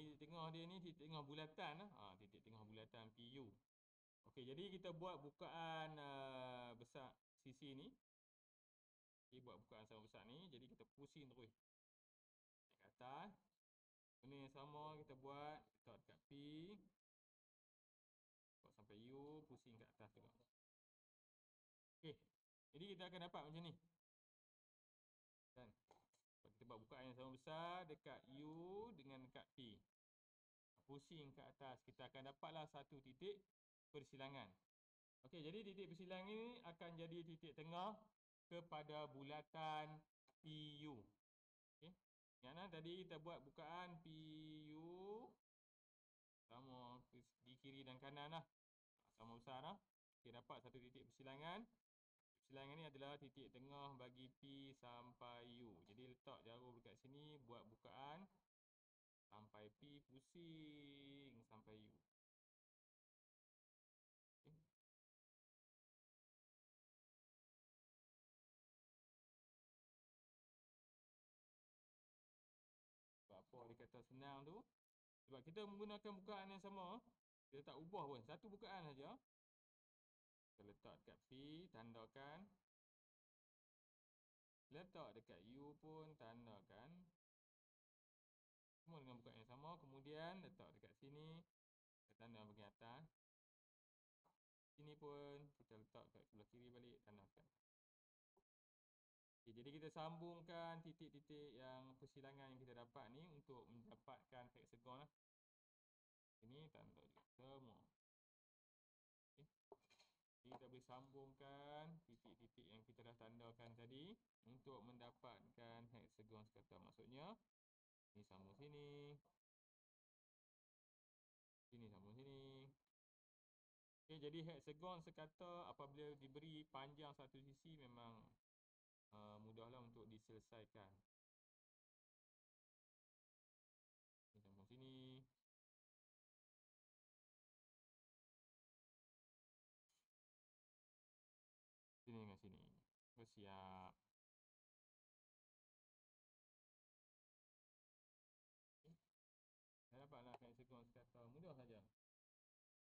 titik tengah dia ni titik tengah bulatan lah. Titik tengah bulatan PU. Okey, jadi kita buat bukaan besar sisi ni. Okey, buat bukaan sama besar ni. Jadi kita pusing terus naik ke atas. Benda yang sama kita buat letak dekat P. Buat sampai U, pusing kat atas juga. Okey, jadi kita akan dapat macam ni. Kan? Kita buat bukaan yang sama besar dekat U dengan dekat P. Pusing ke atas, kita akan dapatlah satu titik persilangan. Okey, jadi titik persilangan ini akan jadi titik tengah kepada bulatan PU. Okey. Ingatlah tadi kita buat bukaan PU sama di kiri dan kanan lah. Sama besar lah. Kita dapat satu titik persilangan. Persilangan ni adalah titik tengah bagi P sampai U. Jadi letak jarum dekat sini, buat bukaan sampai P, pusing sampai U. Okay. Sebab apa dia kata senang tu? Sebab kita menggunakan bukaan yang sama. Kita tak ubah pun, satu bukaan saja. Kita letak dekat P, tandakan. Letak dekat U pun tandakan. Semua dengan bukaan yang sama. Kemudian letak dekat sini, kita tanda bahagian atas. Sini pun kita letak kat sebelah kiri balik, tandakan. Okay, jadi kita sambungkan titik-titik yang persilangan yang kita dapat ni untuk mendapatkan hexagon lah. Ini tanda semua. Okay. Jadi kita boleh sambungkan titik-titik yang kita dah tandakan tadi untuk mendapatkan hexagon sekata. Maksudnya, ni sambung sini. Sini sambung sini. Okay, jadi hexagon sekata apabila diberi panjang satu sisi memang mudahlah untuk diselesaikan. Ni sambung sini. Sini dengan sini. Siap.